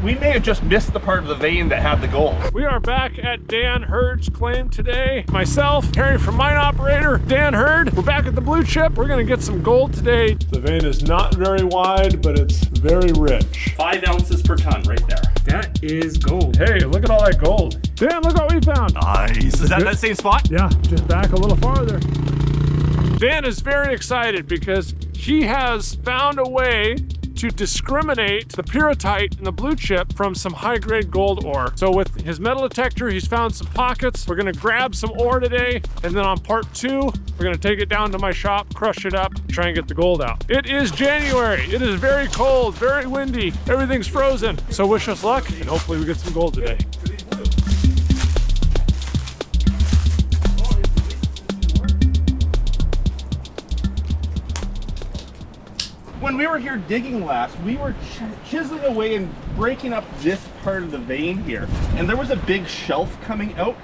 We may have just missed the part of the vein that had the gold. We are back at Dan Hurds' claim today. Myself, Terry from Mine Operator, Dan Hurd. We're back at the blue chip. We're gonna get some gold today. The vein is not very wide, but it's very rich. 5 ounces per ton right there. That is gold. Hey, look at all that gold. Dan, look what we found. Nice. Is that that same spot? Yeah, just back a little farther. Dan is very excited because he has found a way to discriminate the pyrrhotite in the blue chip from some high-grade gold ore. So with his metal detector, he's found some pockets. We're gonna grab some ore today, and then on part 2, we're gonna take it down to my shop, crush it up, try and get the gold out. It is January. It is very cold, very windy. Everything's frozen. So wish us luck, and hopefully we get some gold today. When we were here digging last, we were chiseling away and breaking up this part of the vein here. And there was a big shelf coming out,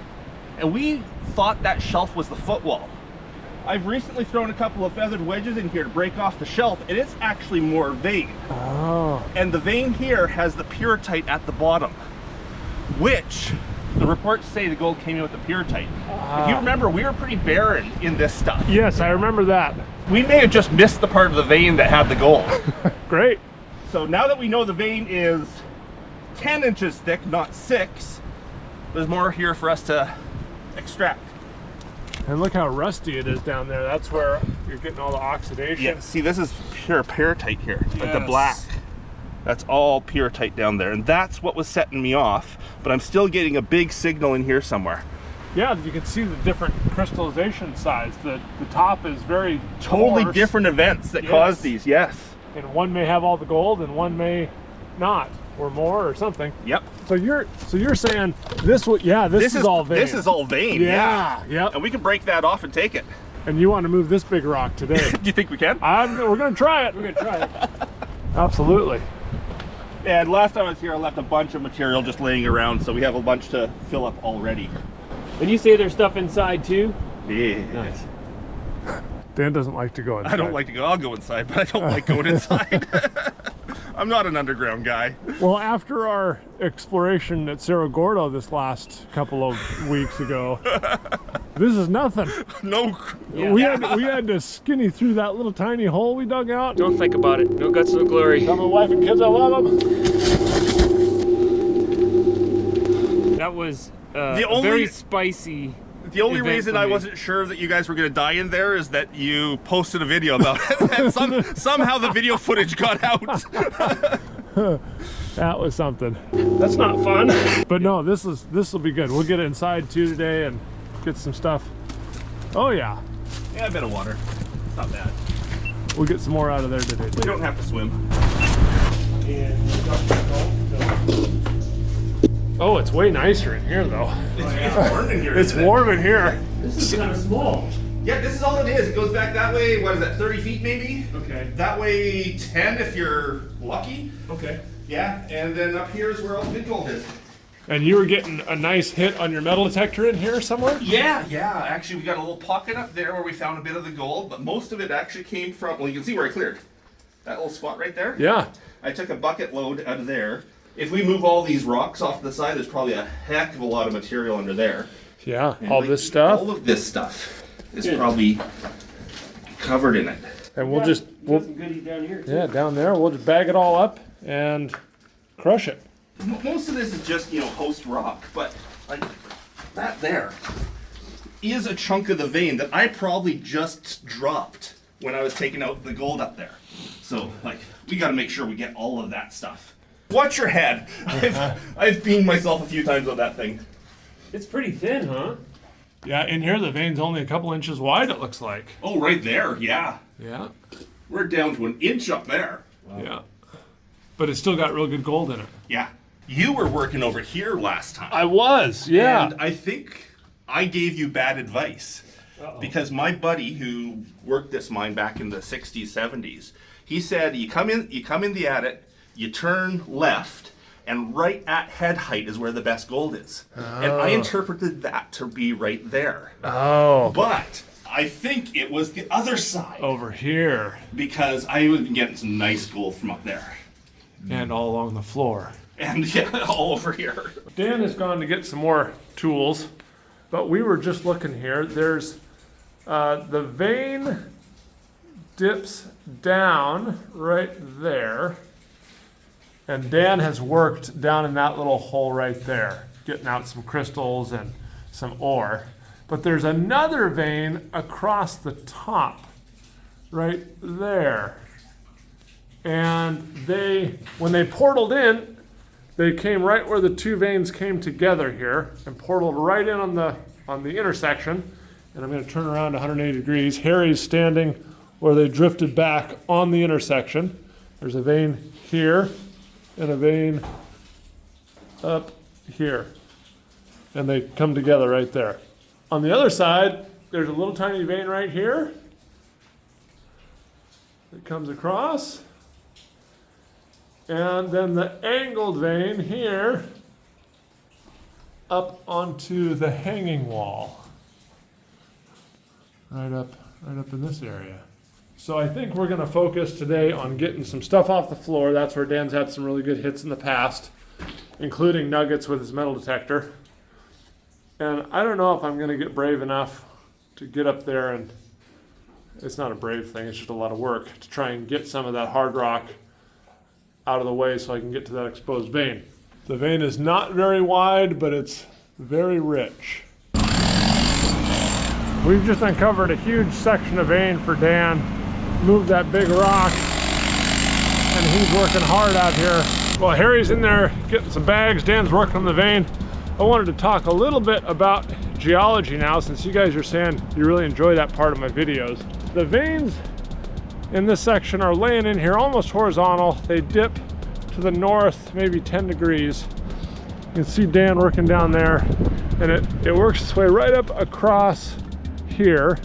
and we thought that shelf was the footwall. I've recently thrown a couple of feathered wedges in here to break off the shelf, and it's actually more vein. Oh. And the vein here has the pyrrhotite at the bottom, which the reports say the gold came in with the pyrrhotite. If you remember, we were pretty barren in this stuff. Yes, I remember that. We may have just missed the part of the vein that had the gold. Great. So now that we know the vein is 10 inches thick, not 6, there's more here for us to extract. And look how rusty it is down there. That's where you're getting all the oxidation. Yeah, see, this is pure pyrrhotite here, like the Yes. black. That's all pyrrhotite down there, and that's what was setting me off, but I'm still getting a big signal in here somewhere. Yeah, you can see the different crystallization size. The top is very Totally coarse, different events that Yes. cause these, yes. and one may have all the gold and one may not, or more, or something. Yep. So you're saying this would, yeah, this is all vein. This is all vein, Yeah, yep. And we can break that off and take it. And you want to move this big rock today? Do you think we can? We're gonna try it. We're gonna try it. Absolutely. And last time I was here, I left a bunch of material just laying around, so we have a bunch to fill up already. And you say there's stuff inside too? Yeah. Nice. Dan doesn't like to go inside. I don't like to go. I'll go inside, but I don't like going inside. I'm not an underground guy. Well, after our exploration at Cerro Gordo this last couple of weeks ago, this is nothing. No. Yeah. We had to skinny through that little tiny hole we dug out. Don't think about it. No guts, no glory. Tell my wife and kids I love them. That was The very spicy. only event reason for I me. wasn't sure that you guys were going to die in there is that you posted a video about it. And somehow the video footage got out. That was something. That's not fun. But no, this will be good. We'll get inside too today and get some stuff. Oh yeah. Yeah, a bit of water. It's not bad. We'll get some more out of there today. We don't have to swim. Oh, it's way nicer in here though. It's warm in here. It's warm in here. This is kind of small. Yeah, this is all it is. It goes back that way, what is that, 30 feet maybe? Okay. That way 10 if you're lucky. Okay. Yeah, and then up here is where all the big gold is. And you were getting a nice hit on your metal detector in here somewhere? Yeah. Actually, we got a little pocket up there where we found a bit of the gold, but most of it actually came from, well, you can see where I cleared. That little spot right there? Yeah. I took a bucket load out of there. If we move all these rocks off to the side, there's probably a heck of a lot of material under there. Yeah, And all like, this stuff. All of this stuff is probably covered in it. And we'll got some goodies down here too. yeah, down there, we'll just bag it all up and crush it. Most of this is just, host rock, but like that there is a chunk of the vein that I probably just dropped when I was taking out the gold up there. So, we got to make sure we get all of that stuff. Watch your head. I've beamed myself a few times on that thing. It's pretty thin, huh? Yeah, in here the vein's only a couple inches wide, it looks like. Oh, right there, yeah. Yeah. We're down to an inch up there. Wow. Yeah. But it's still got real good gold in it. Yeah. You were working over here last time. I was, yeah. And I think I gave you bad advice. Uh-oh. Because my buddy who worked this mine back in the 60s, 70s, he said you come in the adit, you turn left, and right at head height is where the best gold is. And I interpreted that to be right there. Oh. But I think it was the other side. Over here. Because I was getting some nice gold from up there. And all along the floor. And yeah, all over here. Dan has gone to get some more tools, but we were just looking here. There's the vein dips down right there, and Dan has worked down in that little hole right there, getting out some crystals and some ore. But there's another vein across the top right there. And when they portaled in, they came right where the two veins came together here and portaled right in on the intersection. And I'm going to turn around 180 degrees. Harry's standing where they drifted back on the intersection. There's a vein here and a vein up here. And they come together right there. On the other side, there's a little tiny vein right here that comes across. And then the angled vein here up onto the hanging wall. Right up in this area. So I think we're gonna focus today on getting some stuff off the floor. That's where Dan's had some really good hits in the past, including nuggets with his metal detector. And I don't know if I'm gonna get brave enough to get up there, and it's not a brave thing, it's just a lot of work to try and get some of that hard rock out of the way so I can get to that exposed vein. The vein is not very wide, but it's very rich. We've just uncovered a huge section of vein for Dan, moved that big rock, and he's working hard out here. While Harry's in there getting some bags, Dan's working on the vein. I wanted to talk a little bit about geology now, since you guys are saying you really enjoy that part of my videos. The veins in this section are laying in here almost horizontal. They dip to the north, maybe 10 degrees. You can see Dan working down there, and it works its way right up across here.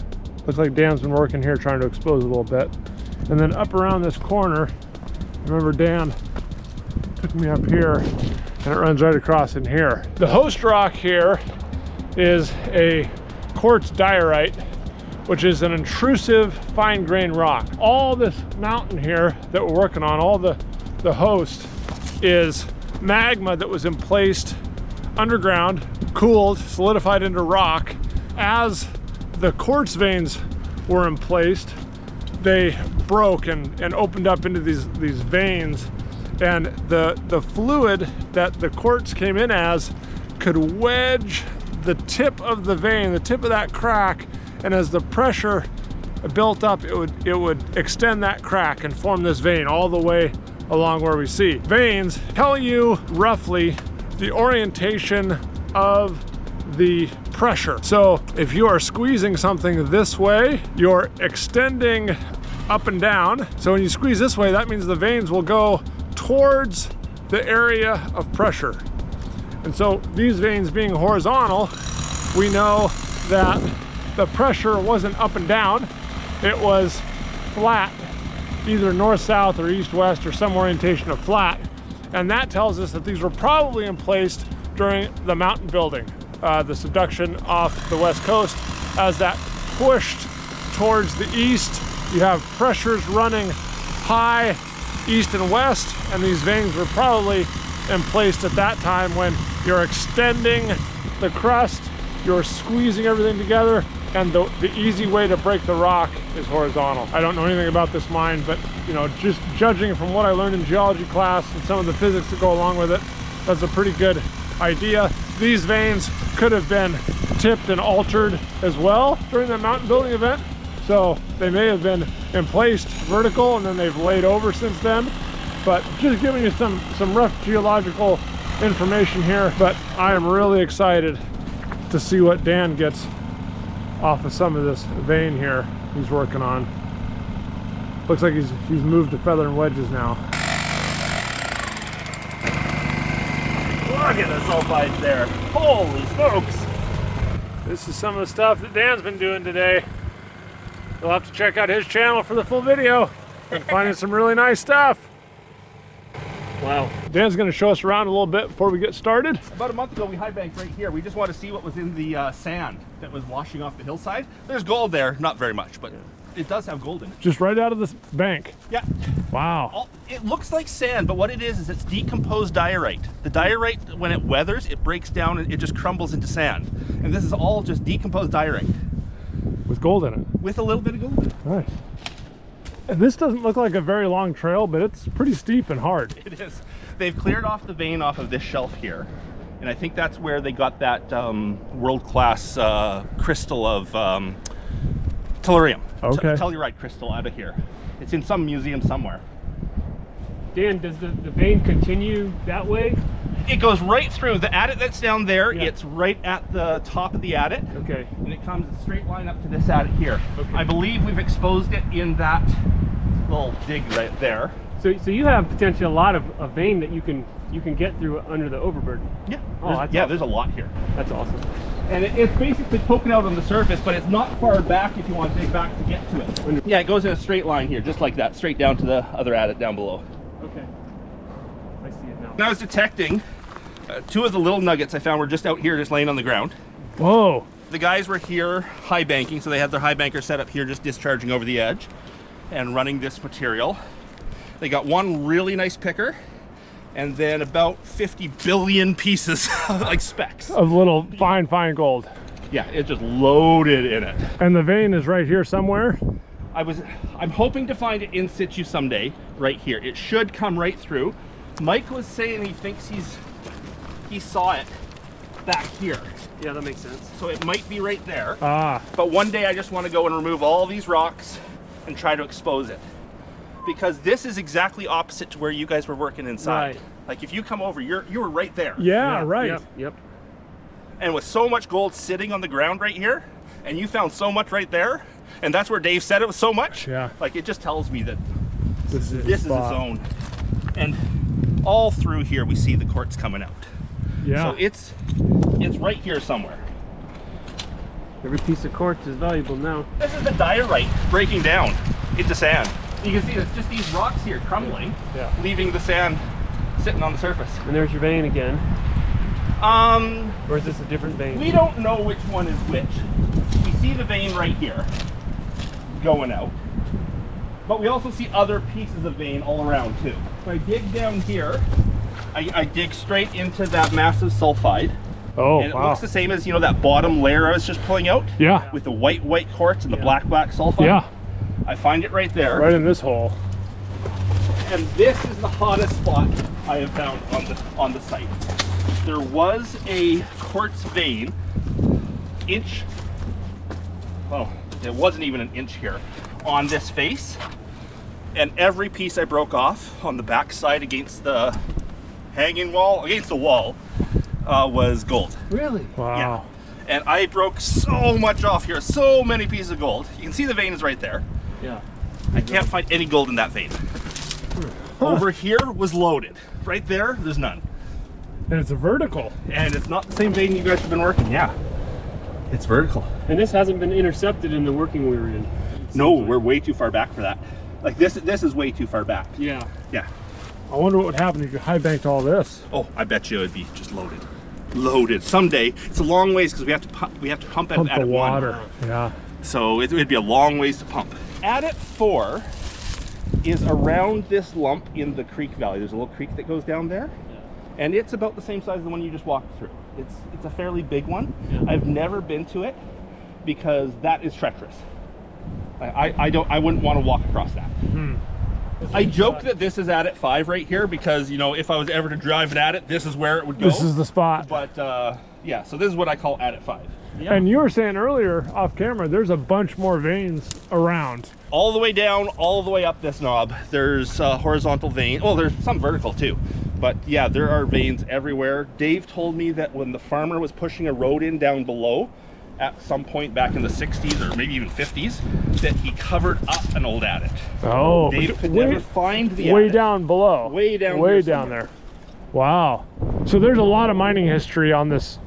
Looks like Dan's been working here trying to expose a little bit. And then up around this corner, remember Dan took me up here, and it runs right across in here. The host rock here is a quartz diorite, which is an intrusive fine-grained rock. All this mountain here that we're working on, all the host, is magma that was emplaced underground, cooled, solidified into rock. As the quartz veins were emplaced, they broke and opened up into these veins, and the fluid that the quartz came in as could wedge the tip of the vein, the tip of that crack, and as the pressure built up, it would extend that crack and form this vein all the way along where we see. Veins tell you roughly the orientation of the pressure. So if you are squeezing something this way, you're extending up and down. So when you squeeze this way, that means the veins will go towards the area of pressure. And so these veins being horizontal, we know that the pressure wasn't up and down, it was flat, either north-south or east-west, or some orientation of flat. And that tells us that these were probably emplaced during the mountain building, the subduction off the west coast. As that pushed towards the east, you have pressures running high east and west, and these veins were probably emplaced at that time when you're extending the crust, you're squeezing everything together, and the easy way to break the rock is horizontal. I don't know anything about this mine, but just judging from what I learned in geology class and some of the physics that go along with it, that's a pretty good idea. These veins could have been tipped and altered as well during the mountain building event. So they may have been emplaced vertical and then they've laid over since then. But just giving you some rough geological information here. But I am really excited to see what Dan gets off of some of this vein here he's working on. Looks like he's moved to feather and wedges now. Look at the sulfides there. Holy smokes. This is some of the stuff that Dan's been doing today. You'll have to check out his channel for the full video and finding some really nice stuff. Wow. Dan's going to show us around a little bit before we get started. About a month ago, we high banked right here. We just wanted to see what was in the sand that was washing off the hillside. There's gold there, not very much, but it does have gold in it. Just right out of this bank. Yeah. Wow. It looks like sand, but what it is it's decomposed diorite. The diorite, when it weathers, it breaks down and it just crumbles into sand. And this is all just decomposed diorite. With gold in it. With a little bit of gold in it. Nice. And this doesn't look like a very long trail, but it's pretty steep and hard. It is. They've cleared off the vein off of this shelf here. And I think that's where they got that world-class crystal of tellurium. Okay. Telluride crystal out of here. It's in some museum somewhere. Dan, does the vein continue that way? It goes right through the adit that's down there. Yeah. It's right at the top of the adit. Okay. And it comes a straight line up to this adit here. Okay. I believe we've exposed it in that little dig right there. So you have potentially a lot of a vein that you can get through under the overburden. Yeah. Oh, that's yeah. awesome. There's a lot here. That's awesome. And it's basically poking out on the surface, but it's not far back if you want to dig back to get to it. Yeah, it goes in a straight line here, just like that, straight down to the other adit down below. Okay. I see it now. When I was detecting, two of the little nuggets I found were just out here, just laying on the ground. Whoa. The guys were here high banking, so they had their high banker set up here, just discharging over the edge and running this material. They got one really nice picker, and then about 50 billion pieces, like specks. Of little fine gold. Yeah, it's just loaded in it. And the vein is right here somewhere? I'm hoping to find it in situ someday, right here. It should come right through. Mike was saying he thinks he saw it back here. Yeah, that makes sense. So it might be right there. Ah. But one day I just want to go and remove all these rocks and try to expose it. Because this is exactly opposite to where you guys were working inside. Right. Like if you come over, you were right there. Yeah, right. Yep. And with so much gold sitting on the ground right here, and you found so much right there, and that's where Dave said it was so much. Yeah. Like it just tells me that This is this is a zone. And all through here we see the quartz coming out. Yeah. So it's right here somewhere. Every piece of quartz is valuable now. This is the diorite breaking down into sand. You can see it's just these rocks here crumbling, Yeah. leaving the sand sitting on the surface. And there's your vein again. Or is this a different vein? We don't know which one is which. We see the vein right here going out, but we also see other pieces of vein all around too. If I dig down here, I dig straight into that massive sulfide. Oh, And it wow. looks the same as, you know, that bottom layer I was just pulling out? Yeah. With the white quartz and the black sulfide? Yeah. I find it right there. Right in this hole. And this is the hottest spot I have found on the site. There was a quartz vein, well, it wasn't even an inch here, on this face. And every piece I broke off on the back side against the hanging wall, against the wall, was gold. Really? Wow. Yeah. And I broke so much off here, so many pieces of gold. You can see the vein is right there. Yeah. I can't find any gold in that vein. Over here was loaded. Right there, there's none. And it's a vertical. And it's not the same vein you guys have been working. Yeah, it's vertical. And this hasn't been intercepted in the working we were in. No, we're way too far back for that. Like this is way too far back. Yeah. Yeah. I wonder what would happen if you high banked all this. Oh, I bet you it would be just loaded. Loaded. Someday. It's a long ways because we have to pump Pump at the water. one. Yeah. So it would be a long ways to pump. Adit 4 is around this lump in the creek valley. There's a little creek that goes down there. And it's about the same size as the one you just walked through. It's a fairly big one. Yeah. I've never been to it because that is treacherous. I wouldn't want to walk across that. I joke that this is Adit 5 right here because, you know, if I was ever to drive it at it, this is where it would go. This is the spot. But yeah, so this is what I call Adit 5. Yeah. And you were saying earlier off camera, there's a bunch more veins around. All the way down, all the way up this knob, there's horizontal vein. Oh, there's some vertical too. But yeah, there are veins everywhere. Dave told me that when the farmer was pushing a road in down below, at some point back in the 60s or maybe even 50s, that he covered up an old adit. Oh, Dave could never find the way adit. down below. Way down Way here down somewhere. there. Wow. So there's a lot of mining history on this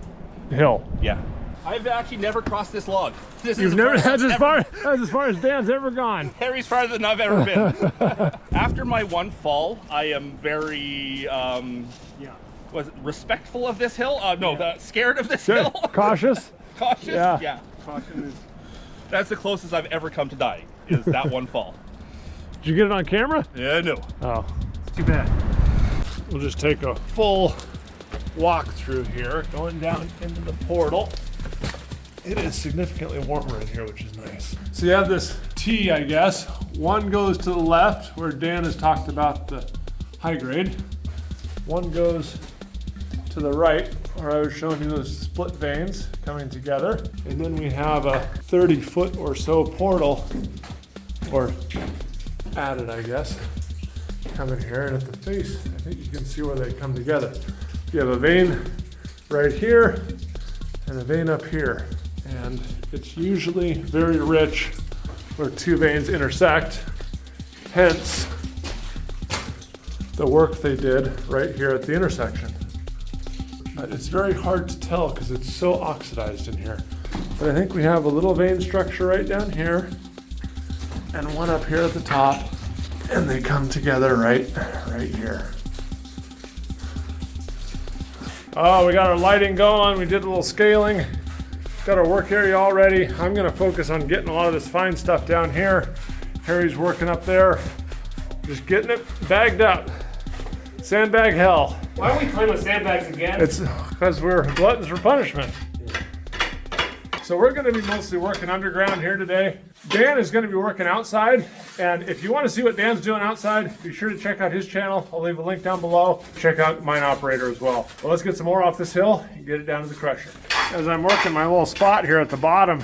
hill. Yeah. I've actually never crossed this log. This You've is never, that's that's as far as Dan's ever gone. Harry's farther than I've ever been. After my one fall, I am very was it respectful of this hill? Scared of this hill. Cautious? Cautious? Yeah. Yeah. Caution is. That's the closest I've ever come to dying. is that one fall. Did you get it on camera? Yeah, no. Oh, too bad. We'll just take a full walk through here, going down into the portal. It is significantly warmer in here, which is nice. So you have this T, I guess. One goes to the left, where Dan has talked about the high grade. One goes to the right, where I was showing you those split veins coming together. And then we have a 30-foot or so portal, or added, I guess, coming here. And at the face, I think you can see where they come together. You have a vein right here and a vein up here. And it's usually very rich where two veins intersect, hence the work they did right here at the intersection. But it's very hard to tell because it's so oxidized in here. But I think we have a little vein structure right down here and one up here at the top, and they come together right here. Oh, we got our lighting going. We did a little scaling. Got our work area all ready. I'm gonna focus on getting a lot of this fine stuff down here. Harry's working up there, just getting it bagged up. Sandbag hell. Why are we playing with sandbags again? It's because we're gluttons for punishment. So we're gonna be mostly working underground here today. Dan is gonna be working outside, and if you wanna see what Dan's doing outside, be sure to check out his channel. I'll leave a link down below. Check out Mine Operator as well. Well, let's get some more off this hill and get it down to the crusher. As I'm working my little spot here at the bottom,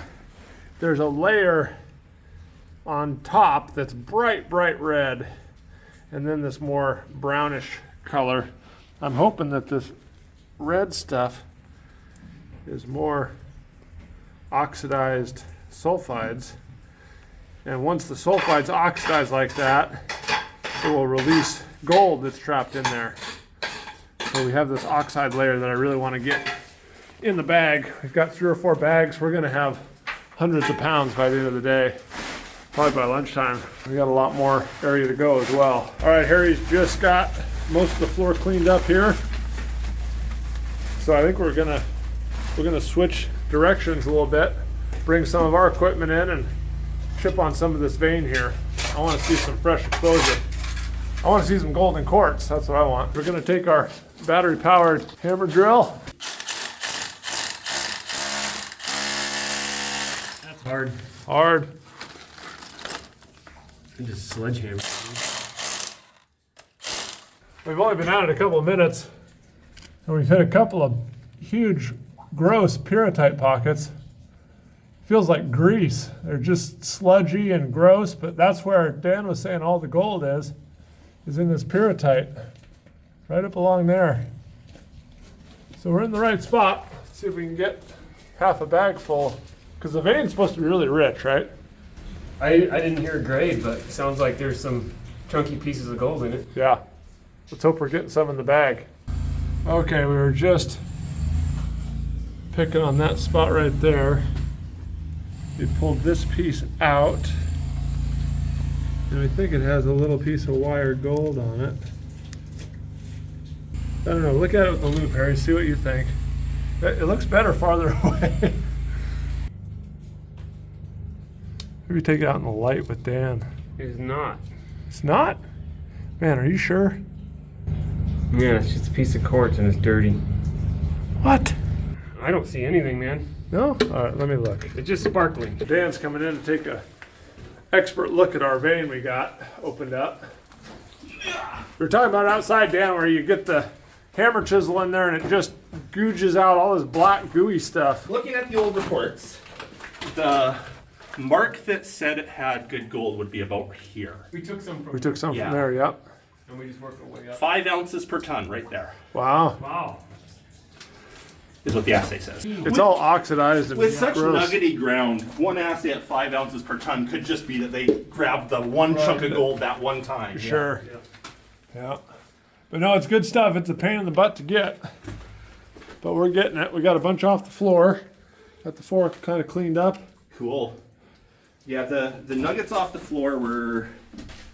there's a layer on top that's bright red, and then this more brownish color. I'm hoping that this red stuff is more oxidized sulfides, and once the sulfides oxidize like that, it will release gold that's trapped in there. So we have this oxide layer that I really want to get in the bag. We've got 3 or 4 bags. We're going to have hundreds of pounds by the end of the day, probably by lunchtime. We got a lot more area to go as well. All right, Harry's just got most of the floor cleaned up here, so I think we're gonna switch directions a little bit, bring some of our equipment in and chip on some of this vein here. I want to see some fresh exposure. I want to see some golden quartz. That's what I want. We're going to take our battery powered hammer drill. That's hard. Hard. And just sledgehammer. We've only been at it a couple of minutes, and we've hit a couple of huge, gross pyrrhotite pockets. Feels like grease. They're just sludgy and gross, but that's where Dan was saying all the gold is in this pyrrhotite, right up along there. So we're in the right spot. Let's see if we can get half a bag full, because the vein's supposed to be really rich, right? I didn't hear a grade, but it sounds like there's some chunky pieces of gold in it. Yeah. Let's hope we're getting some in the bag. Okay, we were just picking on that spot right there. We pulled this piece out, and we think it has a little piece of wire gold on it. I don't know, look at it with the loupe, Harry, see what you think. It looks better farther away. Maybe take it out in the light with Dan. It's not. It's not? Man, are you sure? Yeah, it's just a piece of quartz and it's dirty. What? I don't see anything, man. No? All right, let me look. It's just sparkling. Dan's coming in to take a expert look at our vein we got opened up. We were talking about outside, Dan, where you get the hammer chisel in there and it just googes out all this black gooey stuff. Looking at the old reports, the mark that said it had good gold would be about here. We took some from. We took some Yeah. from there, yep. And we just worked our way up. 5 ounces per ton, right there, Wow. Wow. is what the assay says. It's all oxidized and With such gross. nuggety ground, one assay at 5 ounces per ton could just be that they grabbed the one chunk of gold that one time. Sure. Yeah. But no, it's good stuff. It's a pain in the butt to get. But we're getting it. We got a bunch off the floor. Got the floor kind of cleaned up. Cool. Yeah, the nuggets off the floor were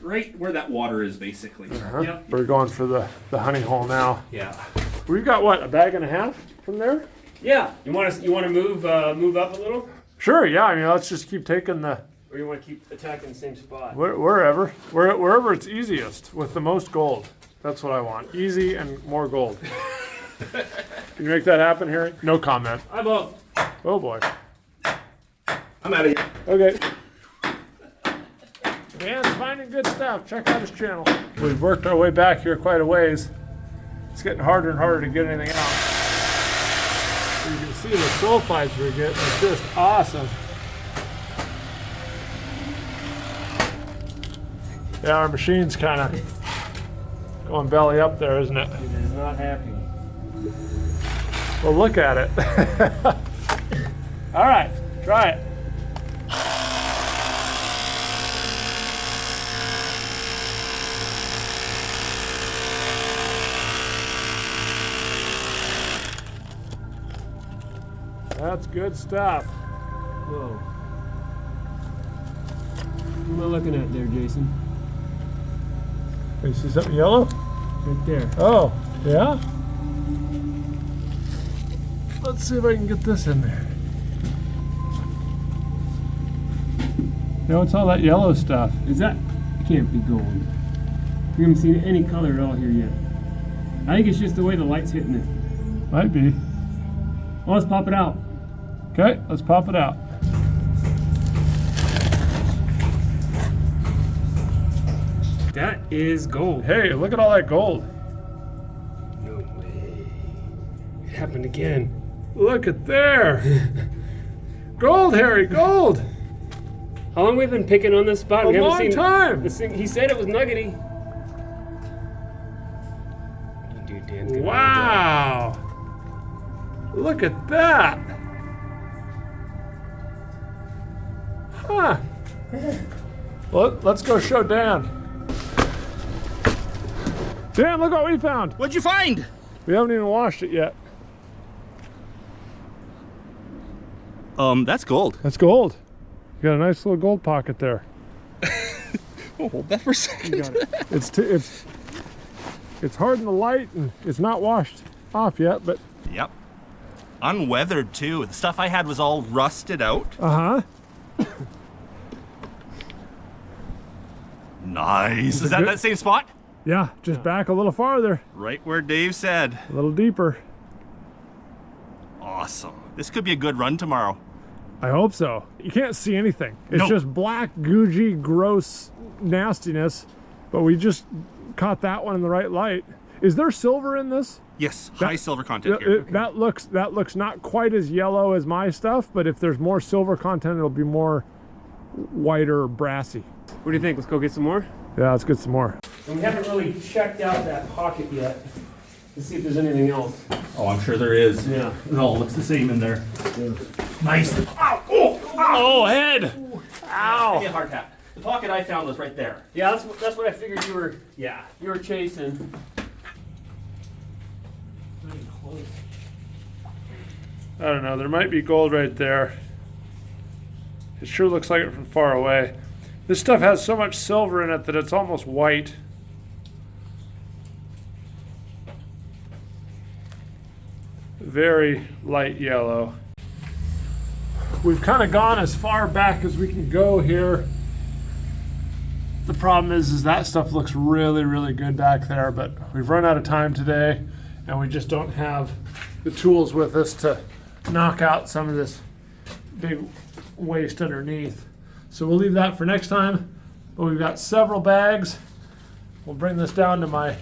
right where that water is, basically. Yep. We're going for the honey hole now. Yeah. We've got what, a bag and a half from there? Yeah. You want to move up a little? Sure, yeah. I mean, let's just keep taking the Or you want to keep attacking the same spot? Wherever it's easiest with the most gold. That's what I want. Easy and more gold. Can you make that happen, Harry? No comment. I'm up. Oh boy. I'm out of here. Okay. Dan's finding good stuff. Check out his channel. We've worked our way back here quite a ways. It's getting harder and harder to get anything out. So you can see the sulfides we're getting. It's just awesome. Yeah, our machine's kind of going belly up there, isn't it? It is not happy. Well, look at it. All right, try it. That's good stuff. Whoa. What am I looking at there, Jason? You see something yellow? Right there. Oh, yeah? Let's see if I can get this in there. You know, it's all that yellow stuff. Is that? It can't be gold. We haven't seen any color at all here yet. I think it's just the way the light's hitting it. Might be. Well, let's pop it out. Okay, let's pop it out. That is gold. Hey, look at all that gold. No way. It happened again. Look at there. Gold, Harry, gold. How long have we been picking on this spot? A We haven't long seen time. This thing, he said it was nuggety. Dude, Dan's gonna Wow. Look at that. Huh. Well, let's go show Dan. Dan, look what we found. What'd you find? We haven't even washed it yet. That's gold. That's gold. You got a nice little gold pocket there. Oh, hold that for a second. You got it. It's hard in the light and it's not washed off yet, but Yep. Unweathered too. The stuff I had was all rusted out. uh-huh. Nice. Is that that same spot? Yeah, just back a little farther, Right where Dave said. a little deeper. Awesome. This could be a good run tomorrow. I hope so. You can't see anything. It's No. just black, googey, gross nastiness. But we just caught that one in the right light. Is there silver in this? Yes, high silver content here. That looks not quite as yellow as my stuff, but if there's more silver content, it'll be more whiter, brassy. What do you think? Let's go get some more? Yeah, let's get some more. And we haven't really checked out that pocket yet to see if there's anything else. Oh, I'm sure there is. Yeah. It all looks the same in there. Yeah. Nice. Ow! Oh! Oh, head! Give me Ow! a hard tap. The pocket I found was right there. Yeah, that's what I figured you were. Yeah, you were chasing. Not even close. I don't know, there might be gold right there. It sure looks like it from far away. This stuff has so much silver in it that it's almost white. Very light yellow. We've kind of gone as far back as we can go here. The problem is that stuff looks really, really good back there, but we've run out of time today and we just don't have the tools with us to knock out some of this big waste underneath. So we'll leave that for next time, but we've got several bags. We'll bring this down to my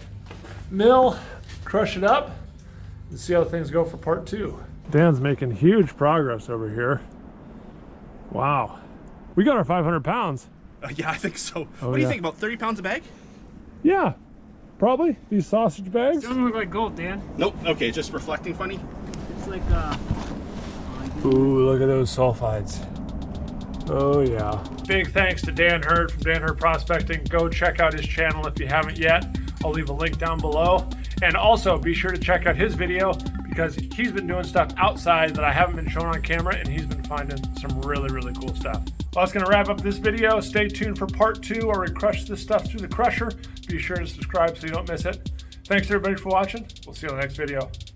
mill, crush it up, and see how things go for part 2. Dan's making huge progress over here. Wow. We got our 500 pounds. Yeah, I think so. Oh, what do you yeah. think, about 30 pounds a bag? Yeah, probably. These sausage bags. Doesn't look like gold, Dan. Nope. Okay, just reflecting funny. It's like Ooh, look at those sulfides. Oh yeah. Big thanks to Dan Hurd from Dan Hurd Prospecting. Go check out his channel if you haven't yet. I'll leave a link down below. And also be sure to check out his video because he's been doing stuff outside that I haven't been showing on camera and he's been finding some really, really cool stuff. Well, that's gonna wrap up this video. Stay tuned for part 2 where we crush this stuff through the crusher. Be sure to subscribe so you don't miss it. Thanks everybody for watching. We'll see you on the next video.